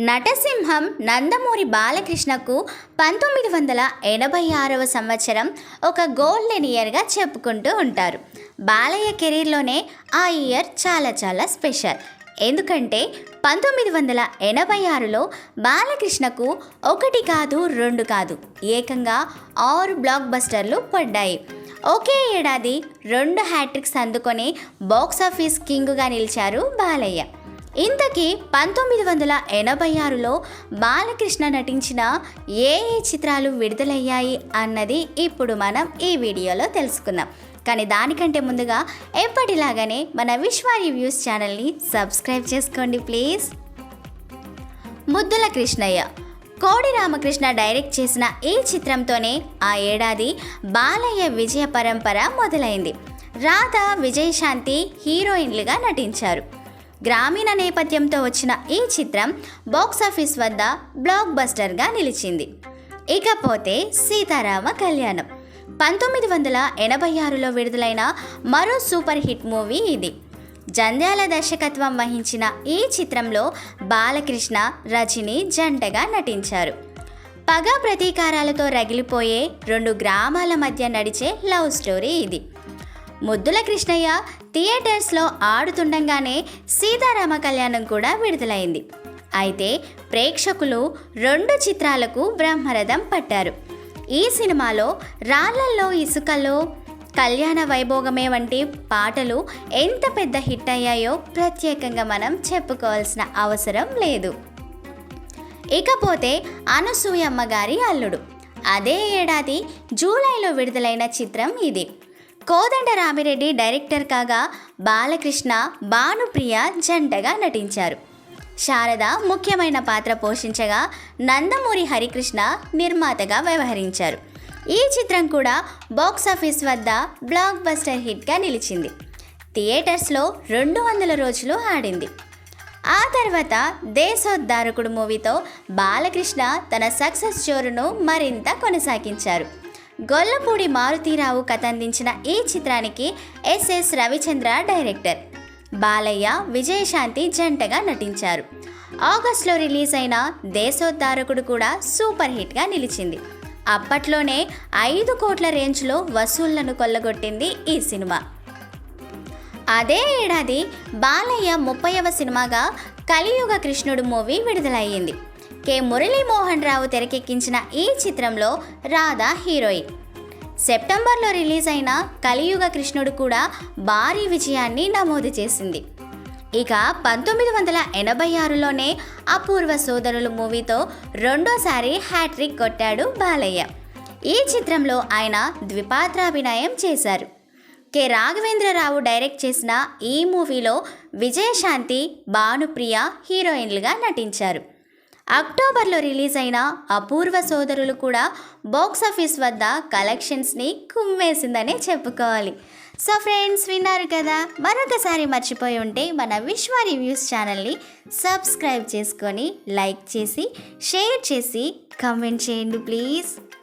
నటసింహం నందమూరి బాలకృష్ణకు 1986వ సంవత్సరం ఒక గోల్డెన్ ఇయర్గా చెప్పుకుంటూ ఉంటారు. బాలయ్య కెరీర్లోనే ఆ ఇయర్ చాలా స్పెషల్. ఎందుకంటే 1986లో బాలకృష్ణకు ఒకటి కాదు రెండు కాదు ఏకంగా 6 బ్లాక్ బస్టర్లు పడ్డాయి. ఒకే ఏడాది 2 హ్యాట్రిక్స్ అందుకొని బాక్సాఫీస్ కింగ్గా నిలిచారు బాలయ్య. ఇంతకీ 1986లో బాలకృష్ణ నటించిన ఏ చిత్రాలు విడుదలయ్యాయి అన్నది ఇప్పుడు మనం ఈ వీడియోలో తెలుసుకుందాం. కానీ దానికంటే ముందుగా ఎప్పటిలాగానే మన విశ్వ రివ్యూస్ ఛానల్ని సబ్స్క్రైబ్ చేసుకోండి ప్లీజ్. ముద్దుల కృష్ణయ్య, కోడి రామకృష్ణ డైరెక్ట్ చేసిన ఈ చిత్రంతోనే ఆ ఏడాది బాలయ్య విజయ పరంపర మొదలైంది. రాధ, విజయశాంతి హీరోయిన్లుగా నటించారు. గ్రామీణ నేపథ్యంతో వచ్చిన ఈ చిత్రం బాక్సాఫీస్ వద్ద బ్లాక్ బస్టర్గా నిలిచింది. ఇకపోతే సీతారామ కళ్యాణం 1986లో విడుదలైన మరో సూపర్ హిట్ మూవీ ఇది. జంధ్యాల దర్శకత్వం వహించిన ఈ చిత్రంలో బాలకృష్ణ, రజని జంటగా నటించారు. పగ ప్రతీకారాలతో రగిలిపోయే 2 గ్రామాల మధ్య నడిచే లవ్ స్టోరీ ఇది. ముద్దుల కృష్ణయ్య థియేటర్స్లో ఆడుతుండగానే సీతారామ కళ్యాణం కూడా విడుదలైంది. అయితే ప్రేక్షకులు 2 చిత్రాలకు బ్రహ్మరథం పట్టారు. ఈ సినిమాలో రాళ్లల్లో ఇసుకలో, కళ్యాణ వైభోగమే వంటి పాటలు ఎంత పెద్ద హిట్ అయ్యాయో ప్రత్యేకంగా మనం చెప్పుకోవాల్సిన అవసరం లేదు. ఇకపోతే అనసూయమ్మ గారి అల్లుడు అదే ఏడాది జూలైలో విడుదలైన చిత్రం ఇది. కోదండ రామిరెడ్డి డైరెక్టర్ కాగా బాలకృష్ణ, భానుప్రియ జంటగా నటించారు. శారద ముఖ్యమైన పాత్ర పోషించగా నందమూరి హరికృష్ణ నిర్మాతగా వ్యవహరించారు. ఈ చిత్రం కూడా బాక్సాఫీస్ వద్ద బ్లాక్ బస్టర్ హిట్గా నిలిచింది. థియేటర్స్లో 200 రోజులు ఆడింది. ఆ తర్వాత దేశోద్ధారకుడు మూవీతో బాలకృష్ణ తన సక్సెస్ జోరును మరింత కొనసాగించారు. గొల్లపూడి మారుతీరావు కథ అందించిన ఈ చిత్రానికి ఎస్ఎస్ రవిచంద్ర డైరెక్టర్. బాలయ్య, విజయశాంతి జంటగా నటించారు. ఆగస్టులో రిలీజ్ అయిన దేశోద్ధారకుడు కూడా సూపర్ హిట్గా నిలిచింది. అప్పట్లోనే 5 కోట్ల రేంజ్లో వసూళ్లను కొల్లగొట్టింది ఈ సినిమా. అదే ఏడాది బాలయ్య 30వ సినిమాగా కలియుగ కృష్ణుడు మూవీ విడుదలయ్యింది. కె మురళీమోహన్ రావు తెరకెక్కించిన ఈ చిత్రంలో రాధ హీరోయిన్. సెప్టెంబర్లో రిలీజ్ అయిన కలియుగ కృష్ణుడు కూడా భారీ విజయాన్ని నమోదు చేసింది. ఇక 1986లోనే అపూర్వ సోదరులు మూవీతో రెండోసారి హ్యాట్రిక్ కొట్టాడు బాలయ్య. ఈ చిత్రంలో ఆయన ద్విపాత్రాభినయం చేశారు. కె రాఘవేంద్రరావు డైరెక్ట్ చేసిన ఈ మూవీలో విజయశాంతి, భానుప్రియ హీరోయిన్లుగా నటించారు. అక్టోబర్లో రిలీజ్ అయిన అపూర్వ సోదరులు కూడా బాక్సాఫీస్ వద్ద కలెక్షన్స్ని కుమ్మేసిందనే చెప్పుకోవాలి. సో ఫ్రెండ్స్, విన్నారు కదా. మరొకసారి మర్చిపోయి ఉంటే మన విశ్వ రివ్యూస్ ఛానల్ని సబ్స్క్రైబ్ చేసుకొని, లైక్ చేసి, షేర్ చేసి, కామెంట్ చేయండి ప్లీజ్.